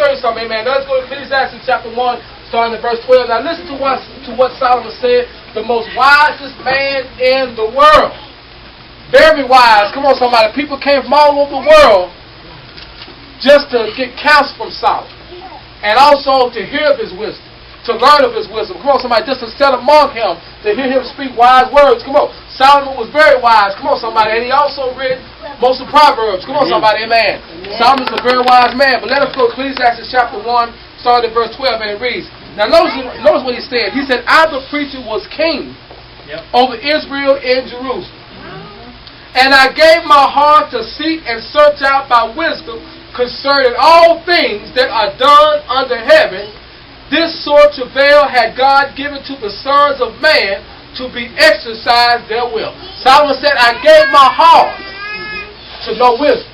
show you something, amen. Let's go to Ecclesiastes chapter 1, starting at verse 12. Now listen to what Solomon said, the most wisest man in the world. Very wise. Come on, somebody. People came from all over the world just to get counsel from Solomon. And also to hear of his wisdom, to learn of his wisdom. Come on, somebody, just to sit among him, to hear him speak wise words. Come on. Solomon was very wise. Come on, somebody. And he also read most of Proverbs. Come on, somebody. Amen. Solomon's a very wise man. But let us go to Ecclesiastes chapter 1, starting at verse 12, and it reads. Now, notice what he said. He said, I, the preacher, was king over Israel and Jerusalem. And I gave my heart to seek and search out by wisdom concerning all things that are done under heaven. This sort of travail had God given to the sons of man to be exercised their will. Solomon said, I gave my heart to know wisdom.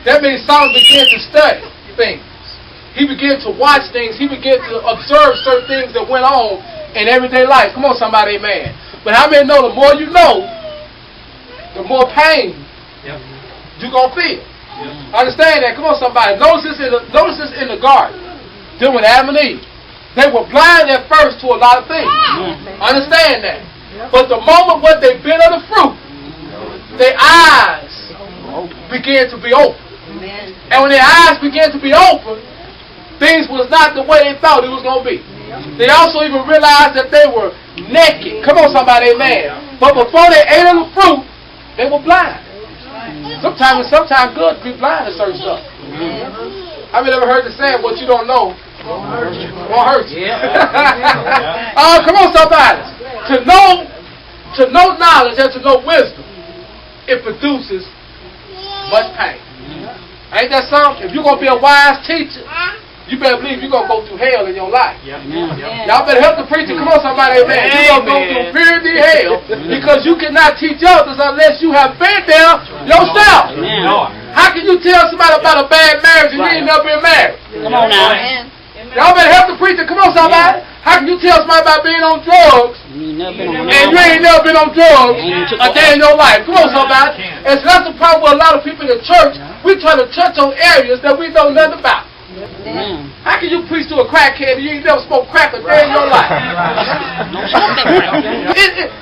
That means Solomon began to study things. He began to watch things. He began to observe certain things that went on in everyday life. Come on, somebody, amen. But how many know the more you know, the more pain you're going to feel? Understand that? Come on, somebody. Notice this in the garden. Dealing with Adam and Eve. They were blind at first to a lot of things. Understand that. But the moment when they bit of the fruit, their eyes began to be open. And when their eyes began to be open, things was not the way they thought it was going to be. They also even realized that they were naked. Come on, somebody, amen. But before they ate of the fruit, they were blind. Sometimes good to be blind to certain stuff. Have you ever heard the saying, what you don't know won't hurt you? Oh, come on, somebody. To know knowledge and to know wisdom, it produces much pain. Ain't that something? If you're going to be a wise teacher, you better believe you're going to go through hell in your life. Y'all better help the preacher. Come on, somebody, amen. You're going to go through purity hell because you cannot teach others unless you have been there yourself. How can you tell somebody about a bad marriage and you ain't never been married? Come on now. Y'all better help the preacher. Come on, somebody. How can you tell somebody about being on drugs and you ain't never been on drugs a day in your life? Come on, somebody. And so that's the problem with a lot of people in the church. We try to touch on areas that we know nothing about. How can you preach to a crackhead and you ain't never smoked crack a day in your life?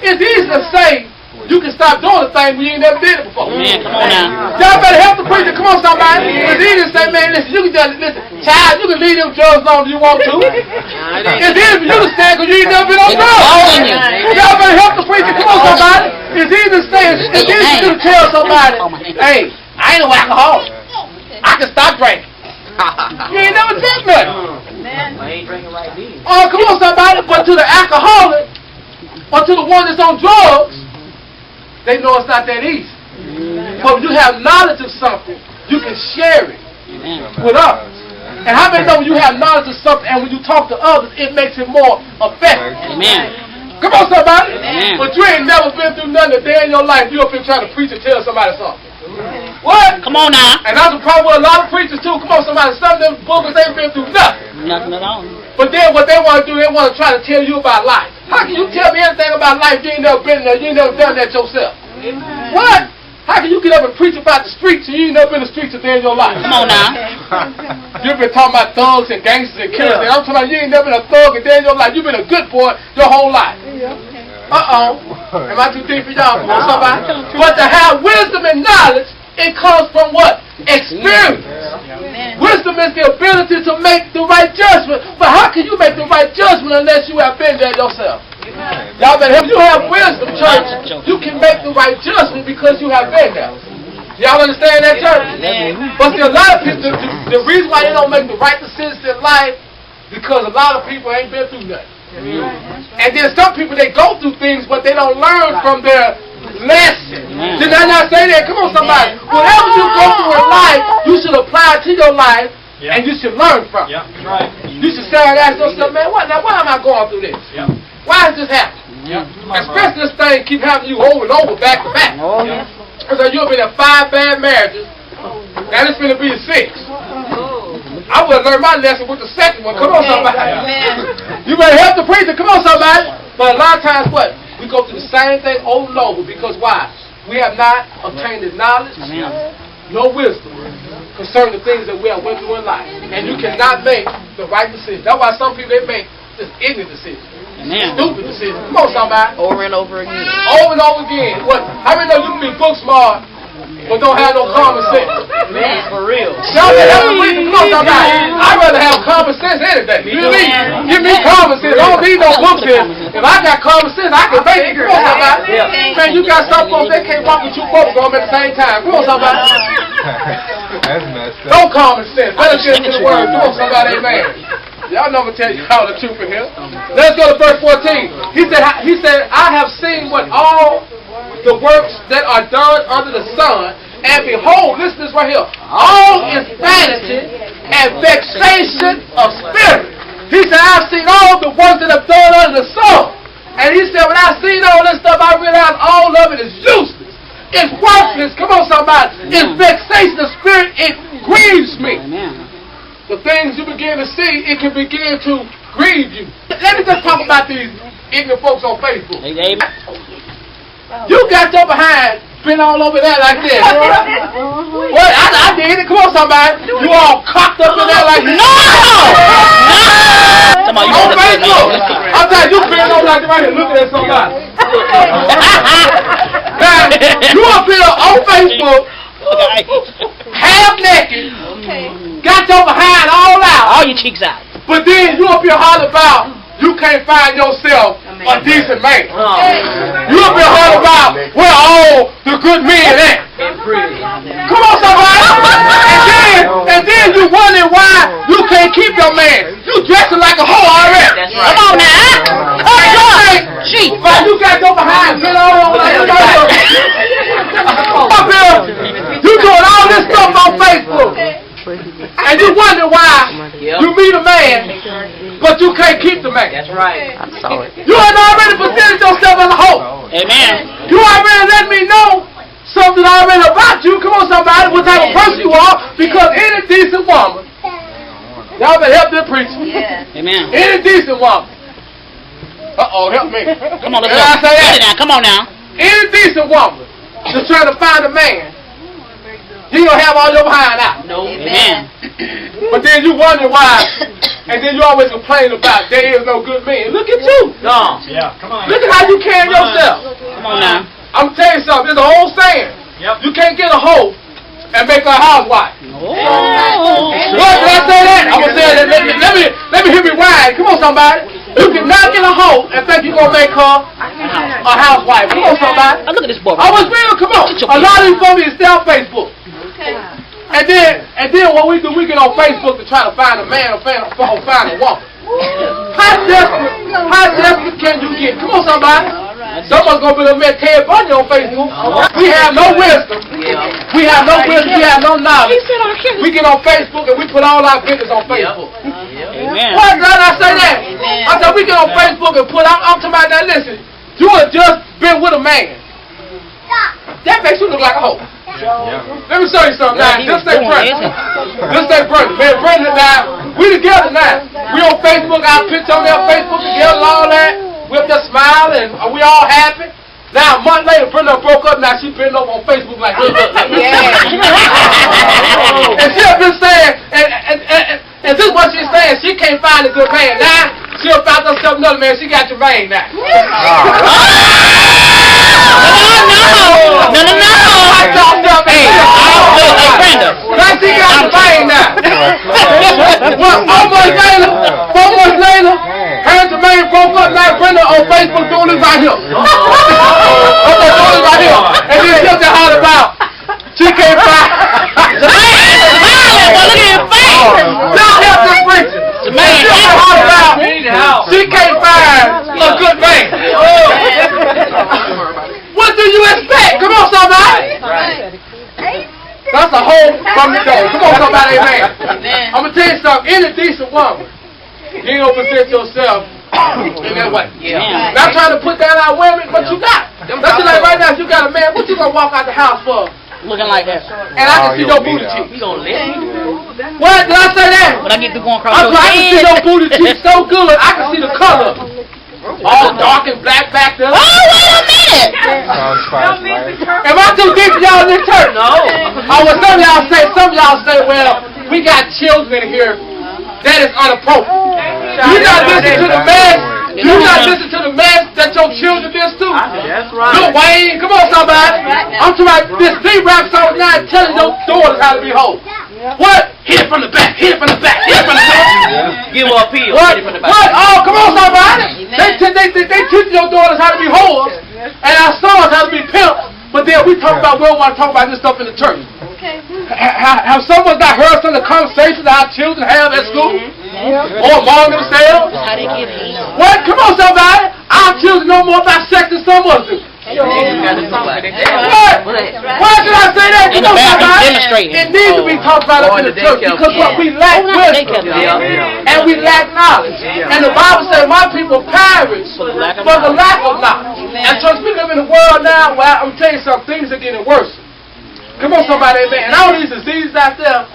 It's easy to say you can stop doing the thing when you ain't never did it before. Come on now. Y'all better help the preacher. Come on, somebody. It's easy to say, man, listen, you can just listen, child, you can leave them drugs long as you want to. It's easy for you to stand because you ain't never been on drugs. Y'all better help the preacher. Come on, somebody. It's easy to say. It's easy for you to tell somebody, hey, I ain't no alcoholic. I can stop drinking. You ain't never did nothing. Oh, come on, somebody. But to the alcoholic, or to the one that's on drugs, they know it's not that easy. But when you have knowledge of something, you can share it with others. And how many know when you have knowledge of something and when you talk to others, it makes it more effective? Come on, somebody. But you ain't never been through nothing a day in your life. You up here trying to preach and tell somebody something. What? Come on now. And that's the problem with a lot of preachers too. Come on, somebody. Some of them boogers ain't been through nothing. Nothing at all. But then what they want to do, they want to try to tell you about life. How can you tell me anything about life? You ain't never been there. You ain't never done that yourself. What? How can you get up and preach about the streets and you ain't never been in the streets a day in your life? Come on now. You've been talking about thugs and gangsters and killers. And I'm talking about you ain't never been a thug a day in your life. You've been a good boy your whole life. Am I too deep for y'all? Come on, somebody. But to have wisdom and knowledge, it comes from what? Experience. Wisdom is the ability to make the right judgment. But how can you make the right judgment unless you have been there yourself? Y'all better, if you have wisdom, church, you can make the right judgment because you have been there. Y'all understand that, church? But see, a lot of people, the reason why they don't make the right decisions in life, because a lot of people ain't been through nothing. And then some people, they go through things, but they don't learn from their lesson. Did I not say that? Come on, somebody. Whatever you go through in life, you should apply it to your life, and you should learn from it. You should sit and ask yourself, man, why am I going through this? Why is this happening? Especially this thing keep happening to you over and over, back to back. So you've been in 5 bad marriages, now this finna be the 6th. I would have learned my lesson with the second one. Come on, somebody. You better help the preacher. Come on, somebody. But a lot of times, what? We go through the same thing over and over because why? We have not obtained the knowledge, no wisdom, concerning the things that we are went through in life. And you cannot make the right decision. That's why some people, they make just ignorant decisions. Stupid decisions. Come on, somebody. Over and over again. Over and over again. What? How many know you can be book smart, but don't have no common sense? Man, for real. Y'all can have a reason. Come on, somebody. I'd rather have common sense any day. Give me common sense. I don't need no books here. If I got common sense, I can make it. Come on, somebody. Man, you got some folks, they can't walk with you folks at the same time. Come on, somebody. That's messed up. No common sense. Better get into the word. Come on, somebody. Amen. Y'all know I'm going to tell you all the truth in here. Let's go to verse 14. He said, I have seen what all the works that are done under the sun, and behold, listen to this right here, all is vanity and vexation of spirit. He said, I've seen all the works that are done under the sun. And he said, when I seen all this stuff, I realized all of it is useless. It's worthless. Come on, somebody. It's vexation of spirit. It grieves me. Amen. The things you begin to see, it can begin to grieve you. Let me just talk about these ignorant folks on Facebook. Amen. You got your behind been all over there like this. What? I did it. Come on, somebody. You all cocked up in there like, no! On Facebook. I'm telling you, been over like this right here looking at somebody. Now, you up here on Facebook, half naked, got your behind all out. All your cheeks out. But then you up here hollering about you can't find yourself a decent man. You up here hollering about where all the good men at. Come on, somebody. And then you wondering why you can't keep your man. You dressing like a hoe already. That's right. Come on now. Cheat. But you got your behind been all over like up here. You doing all this stuff on Facebook. And you wonder why you meet a man, but you can't keep the man. That's right. I saw it. You have already presented yourself as a hoe. Amen. You already let me know something already about you. Come on, somebody, what type of person you are, because any decent woman, y'all better help this preacher. Yeah. Amen. Any decent woman. Uh-oh, help me. Come on, let's go. I say that? Now. Come on now. Any decent woman that's trying to find a man, you gonna have all your behind out. No. Amen. But then you wonder why, and then you always complain about there is no good man. Look at you. No. Yeah, come on. Look at how you carry yourself. Come on now. I'm gonna tell you something. There's an old saying. Yep. You can't get a hoe and make her a housewife. Oh. What did I say that? I'm gonna say that. Let me hear me wide. Come on, somebody. You cannot get a hoe and think you're gonna make her a housewife. Come on, somebody. Oh, look at this boy. I was real. Come on. A lot of these folks stay on Facebook. And then what we do, we get on Facebook to try to find a man or find a woman. How desperate can you get? Come on, somebody. Someone's going to be a man Ted Bundy on Facebook. We have no wisdom. We have no wisdom. We have no knowledge. We get on Facebook and we put all our business on Facebook. Amen. Why did I say that? I said we get on Facebook and put out, I'm talking about that. Listen, you have just been with a man. That makes you look like a hoe. Let me show you something now. This ain't Brenda. This ain't Brenda. Man, Brenda now, we together now. We on Facebook, our picture on there, Facebook together, all that. We up there smiling, and we all happy. Now, a month later, Brenda broke up. Now she been over on Facebook like this. And she have been saying, and this is what she's saying, she can't find a good man. Now, she have found herself another man. She got your man now. No. Hey, Brenda. Now she got your man now. Well, 4 months later, her and Jermaine broke up. Now Brenda on Facebook doing this right here. Doing this right here. And then she'll get hot about. She can't find. Jermaine, look at his face. Y'all help this preacher. Jermaine, she'll get hot about. She can't find a good man. What do you expect? Come on, somebody. That's a whole from the door. Come on, somebody, amen. I'm going to tell you something. Any decent woman, you don't present yourself in that way. Yeah. Not trying to put down our women, but you got. That's just like right now, if you got a man, what you going to walk out the house for? Looking like that. And I can see your booty cheeks. You gonna live? What? Did I say that? When I get to going across I can see your booty cheeks so good, I can see the color. all dark and black back there. Oh, wait a minute. Am I too deep for y'all in this church? No. Oh, well, some of y'all say, well, we got children in here. That is inappropriate. You not listen to the mess. You not listen to the mess that your children listen to. That's right. Lil Wayne, come on, somebody. I'm talking about this C-rap song now telling your daughters how to be hoes. What? Hit it from the back. Hit it from the back. Hit it from the back. Give her a pill. What? Hit it from the back. What? Oh, come on, somebody. They teach your daughters how to be hoes, and our sons how to be pimps. But then we talk about, we don't want to talk about this stuff in the church. Okay. Have someone not heard some of the conversations that our children have at school? Or among themselves? What? Come on, somebody. Our children know more about sex than some of us do. What? Why should I say that? Come on, somebody. It needs to be talked about up in the church because what we lack wisdom and we lack knowledge. And the Bible says, my people perish for the lack of knowledge. And church, we live in a world now where I'm telling you some things are getting worse. Come on, somebody, man. And all these diseases out there,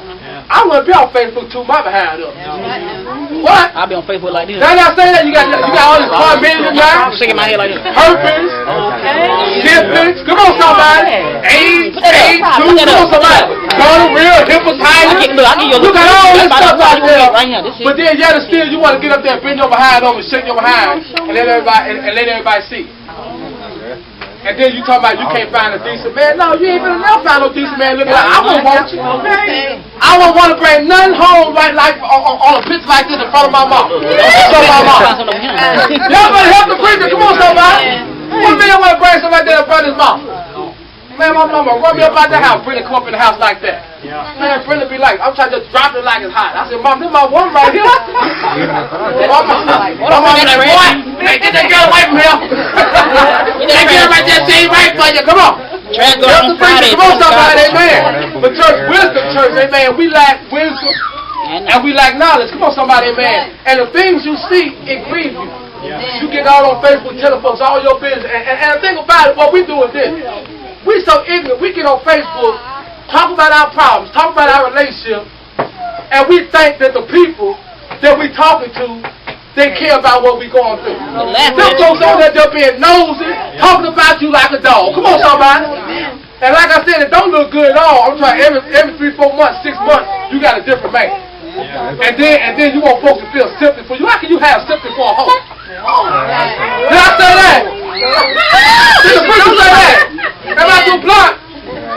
I wouldn't be on Facebook too, my behind up. What? I'll be on Facebook like this. Now I say that you got all this chlamydia now. I'm shaking my head like this. Herpes, syphilis. Come on, somebody. AIDS, come on, somebody. Gonorrhea, hepatitis. Look at all this stuff out there. But then yet still you want to get up there, bend your behind over, shake your behind, and let everybody see. And then you talking about you can't find a decent man. No, you ain't gonna never find no decent man looking like I wouldn't want you. I wouldn't want to bring nothing home like on a picture like this in front of my mom. Show my mom. Y'all better help the preacher. Come on, somebody. What man want to bring something like that in front of his mom? Man, my mama run me up out the house, bring the come up in the house like that. Man, Brenda be like, I'm trying to just drop it like it's hot. I said, Mom, this my woman right here. Mama like, boy, man, get that girl away from here. That girl right there, she ain't right for you. Come on. Come on, somebody, amen. But church, amen, we lack wisdom and we lack knowledge. Come on, somebody, amen. And the things you see, it grieves you. You get out on Facebook telling folks all your business. And the thing about it, what we do is this. We so ignorant, we get on Facebook, talk about our problems, talk about our relationship, and we think that the people that we talking to, they care about what we going through. Some folks on there just being nosy, talking about you like a dog. Come on, somebody. And like I said, it don't look good at all. I'm trying every 3-4 months, 6 months, you got a different man. And then you want folks to feel sympathy for you. How can you have sympathy for a hoe? Did I say that? Did the preacher say that? Am I too blunt?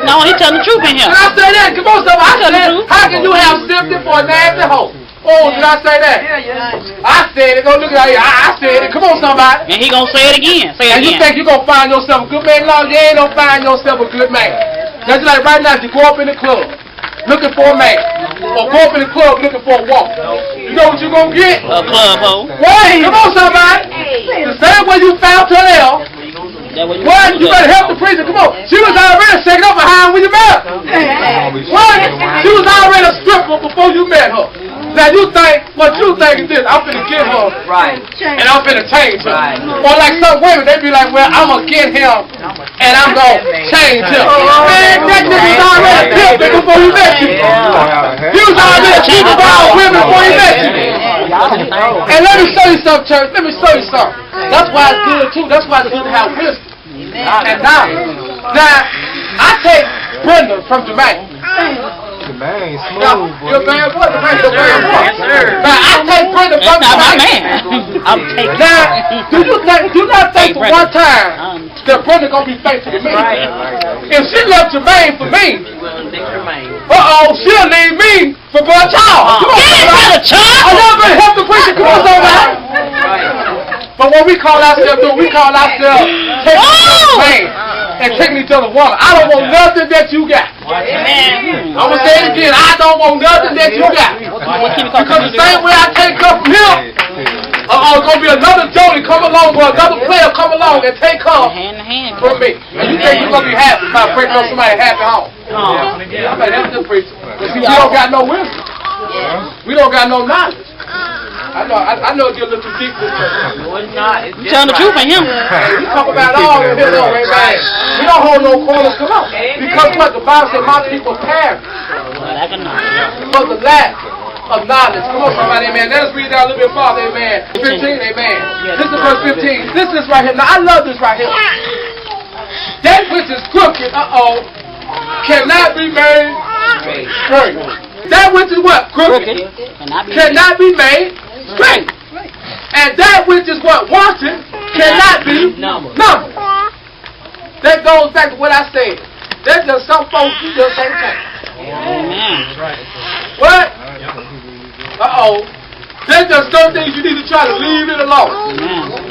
No, he's telling the truth in here. Did I say that? Come on, somebody. I said, how can you have sympathy for a nasty hoe? Oh, did I say that? I said it. Go look at it. I said it. Come on, somebody. And he gonna say it again. Say it again. And you think you're gonna find yourself a good man? No, you ain't gonna find yourself a good man. That's like right now, you go up in the club looking for a man, or go up in the club looking for a woman. You know what you're gonna get? A club hoe. Wait, come on, somebody. The same way you found to hell. What? You better help the preacher. Come on. She was already shaking up behind when you met her. What? She was already a stripper before you met her. Now you think, what you think is this, I'm finna get her, right, and I'm finna change her. Right. Or like some women, they be like, well, I'm gonna get him, and I'm gonna change him. Man, that nigga was already pimping before he met you. He was already cheating about women before he met you. And let me show you something, church. Let me show you something. That's why it's good, too. That's why it's good to have wisdom and knowledge. Now, I take Brenda from Jamaica. Jermaine, smooth, boy. You're a bad boy. You're a bad boy. Now, I take Brenda from Jamaica. I'm taking. Now, do not think for one time that Brenda gonna be faithful to me. If she left Jermaine for me, she'll leave me for Brother Charles. Come on, Brother Charles. I never gonna help the preacher. Come on, somebody. But what we call ourselves, taking Jermaine and taking each other water. I don't want nothing that you got. I'm gonna say it again. I don't want nothing that you got. Because the same way I take her from him, gonna be another Jody come along or another player come along and take her from me. And you think you're gonna be happy by breaking up somebody's happy home? I mean, that's the preacher. See, we don't got no wisdom. We don't got no knowledge. I know it get a little too deep this time. No, it's not. You telling the truth in him. We talk about all of this, right? We don't hold no corners. Come on. Because what the Bible said, my people perish for the lack of knowledge. Come on, somebody, amen. Let us read down a little bit farther, amen. 15, amen. This is verse 15. This is right here. Now, I love this right here. That which is crooked, cannot be made straight. That which is what? Crooked. Cannot be made straight. And that which is what? Wanted cannot be numbered. That goes back to what I said. There's just some folks you just can't change. What? There's just some things you need to try to leave it alone.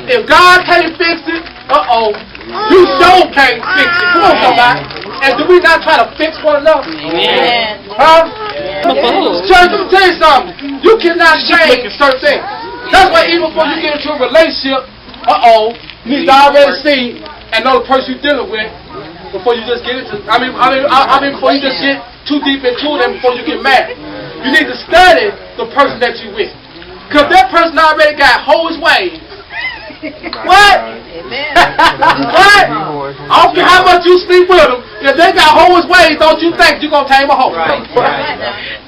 If God can't fix it, you sure can't fix it. Come on, somebody. And do we not try to fix one another? Huh? Church, let me tell you something. You cannot change certain things. That's why even before you get into a relationship, you need to already see and know the person you're dealing with before you just get into. Before you just get too deep into them before you get married. You need to study the person that you with. Because that person already got hoes ways. What? What? I don't care how much you sleep with them. If they got hoes ways, don't you think you're going to tame a hoe?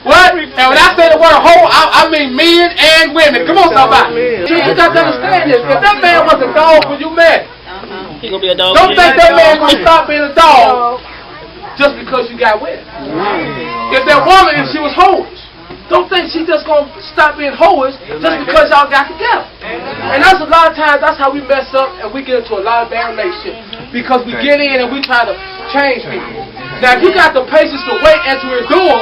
What? And when I say the word hoe, I mean men and women. Come on, somebody. You got to understand this. If that man was a dog when you met, he gonna be a dog. Don't think that man going to stop being a dog just because you got with him. If that woman, if she was hoes, don't think she just going to stop being hoes just because y'all got together. And that's a lot of times, that's how we mess up and we get into a lot of bad relationships. Because we get in and we try to change people. Now, if you got the patience to wait and to endure,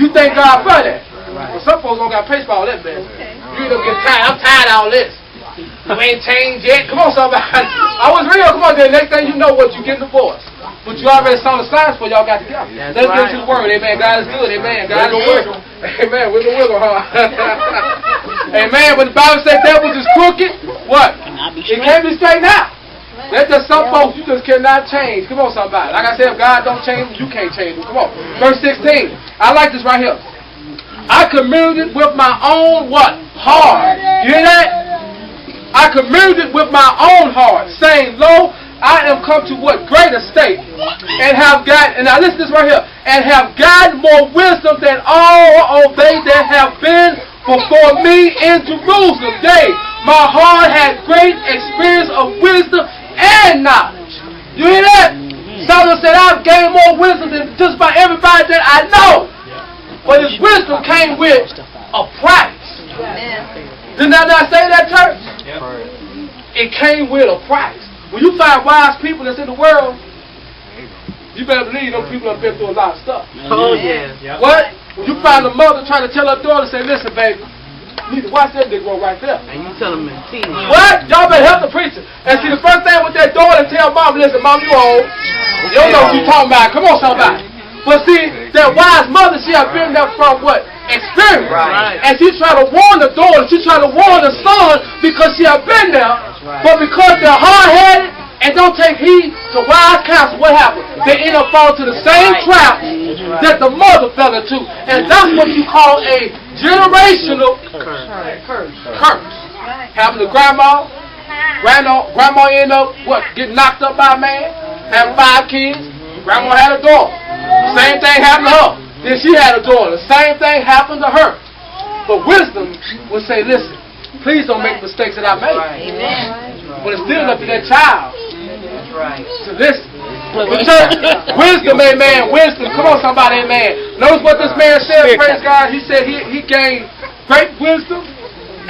you thank God for that. But some folks don't got patience for all that, man. You don't get tired. I'm tired of all this. You ain't changed yet. Come on, somebody. I was real. Come on, then. Next thing you know what, you get divorced. But you already saw the signs for y'all got together. Let's get to the word. Amen. God is good. Amen. God is wiggle. Amen. Wiggle, wiggle, huh? Amen. When the Bible says that which is crooked, what? It can't be straightened out. That's just some folks you just cannot change. Come on, somebody. Like I said, if God don't change them, you can't change them. Come on. Verse 16. I like this right here. I communed with my own what? Heart. You hear that? I communed with my own heart, saying, lo, I am come to what great estate, and have got, and now listen to this right here, and have gotten more wisdom than all they that have been before me in Jerusalem. Yea, my heart had great experience of wisdom and knowledge. You hear that? Solomon said, I've gained more wisdom than just about everybody that I know. But his wisdom came with a price. Didn't I not say that, church? It came with a price. When you find wise people that's in the world, you better believe those people have been through a lot of stuff. Oh, yeah. What? When you find a mother trying to tell her daughter, say, listen, baby, you need to watch that nigga right there. And you tell them in tears. What? Y'all better help the preacher. And see, the first thing with that daughter, tell mom, listen, mom, you old. You don't know what you talking about. Come on, somebody. But see, that wise mother, she have been there from what? Experience. Right. And she try to warn the daughter, she try to warn the son because she have been there. But because they're hard-headed and don't take heed to wise counsel, what happens? They end up falling to the same trap that the mother fell into. And that's what you call a generational curse. Having a grandma end up, what, getting knocked up by a man, having 5 kids, grandma had a daughter. Same thing happened to her. Then she had a daughter. The same thing happened to her. But wisdom would say, listen, please don't make mistakes that I made. But it's still up to that child to listen. The church, wisdom, amen. Wisdom. Come on, somebody, amen. Notice what this man said, praise God. He said he gained great wisdom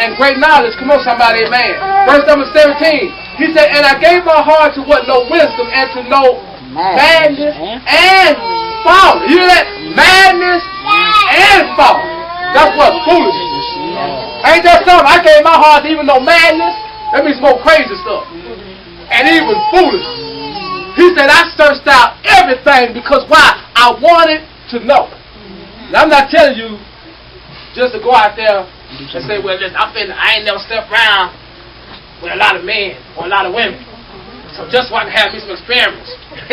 and great knowledge. Come on, somebody, amen. Verse number 17. He said, and I gave my heart to what? Know wisdom and to know madness and folly. You hear that? Madness and folly. That's what? Foolishness. Ain't that something? I gave my heart to even know madness. That means more crazy stuff. And even foolishness. He said, I searched out everything because why? I wanted to know. Now, I'm not telling you just to go out there and say, well, listen, I ain't never stepped around with a lot of men or a lot of women. So just so I can have me some experience. Do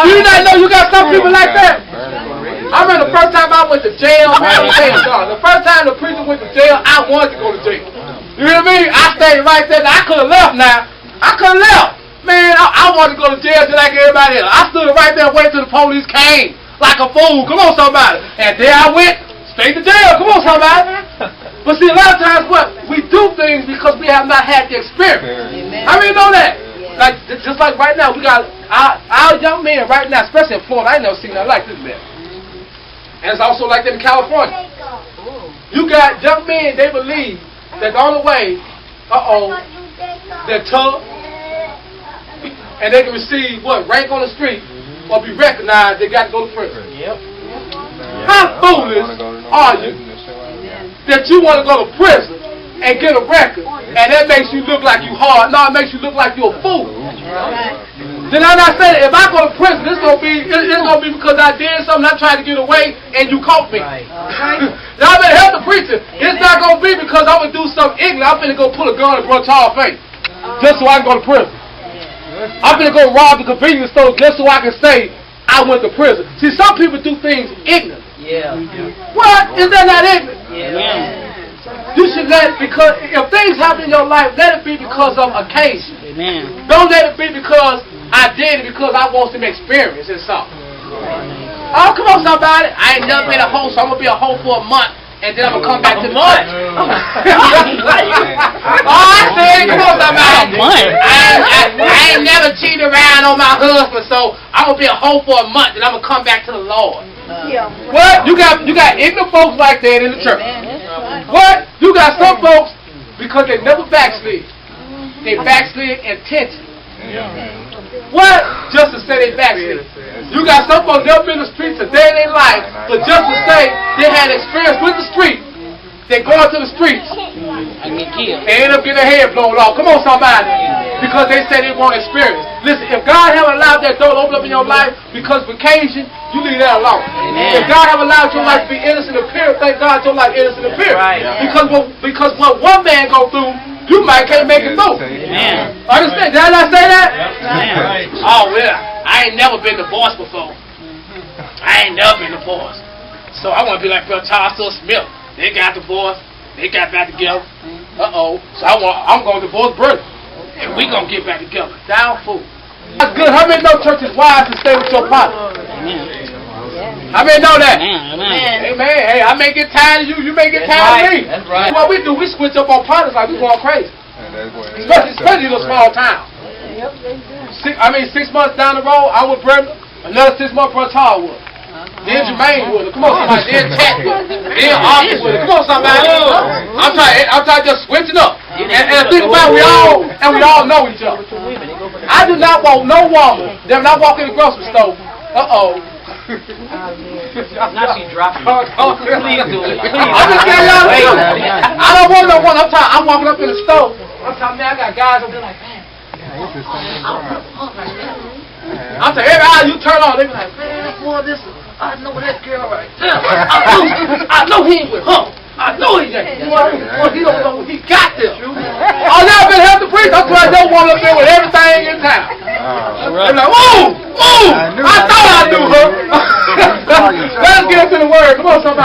you not know you got some people like that? I remember the first time I went to jail, the first time the preacher went to jail, I wanted to go to jail. You hear me? I stayed right there. I could have left now. I could have left. Man, I wanted to go to jail just like everybody else. I stood right there waiting till the police came like a fool. Come on, somebody. And there I went, straight to jail. Come on, somebody. But see, a lot of times what? We do things because we have not had the experience. How many know that? Like, just like right now, we got our young men right now, especially in Florida. I ain't never seen nothing like this, man. And it's also like that in California. You got young men, they believe that the only way, they're tough, and they can receive rank on the street or be recognized, they got to go to prison. How foolish are you that you want to go to prison and get a record, and that makes you look like you hard? No, it makes you look like you're a fool. Then I'm not saying that if I go to prison, it's gonna be because I did something, I tried to get away, and you caught me. Y'all better help the preacher. It's not gonna be because I'm gonna do something ignorant. I'm finna go pull a gun in Brother Charles' face just so I can go to prison. I'm gonna go rob the convenience store just so I can say I went to prison. See, some people do things ignorant. What? Is that not ignorant? You should let it, because if things happen in your life, let it be because of occasion. Don't let it be because I did it because I want some experience in something. Oh, come on, somebody. I ain't never been a hoe, so I'm gonna be a hoe for a month. And then I'm going to come back to the church. I said, come on, somebody. I ain't never cheated around on my husband, so I'm going to be a hoe for a month, and I'm going to come back to the Lord. What? You got ignorant folks like that in the church. What? You got some folks, because they never backslid. They backslid intentionally. What? Just to say they backslid. You got some folks never been in the streets a day in their life, but just to say they had experience with the street, they go into the streets and get killed. They end up getting their head blown off. Come on, somebody. Because they say they want experience. Listen, if God haven't allowed that door to open up in your life because of occasion, you leave that alone. If God haven't allowed your life to be innocent and pure, thank God your life innocent and pure. Because what one man go through, you might can't make it through. Understand? Did I not say that? Oh, well, I ain't never been divorced before. I ain't never been divorced. So I want to be like Brother Charles Smith. They got divorced. They got back together. So I'm going to divorce brother. And we going to get back together. Down fool. That's good. How many know church is wise to stay with your partner? How many know that? Amen. Hey, I may get tired of you. You may get tired of me. That's right. What we do, we switch up on partners like we going crazy. Especially in a small town. 6 months down the road, I was Brenda. Another 6 months Brother Charles was. Then Jermaine was. Come on, somebody. Then Cat was. Then Arthur was. Come on, somebody. I'm trying to just switch it up. And think about it, we all know each other. I do not want no woman that when I walk in the grocery store. Now she dropping. Please do it. I'm just telling y'all the truth. I don't want no one. I'm walking up in the store. I'm telling man, I got guys over there like, man. I'm telling every eye you turn on, they be like, man, boy, this I know that girl right there. I know he ain't with her. I know he ain't. Boy, he don't know he got this. Oh, y'all been help the priest. That's why I don't want up there with everything in town. They're like, whoa, I thought I knew her. Let's get into the word. Come on, somebody.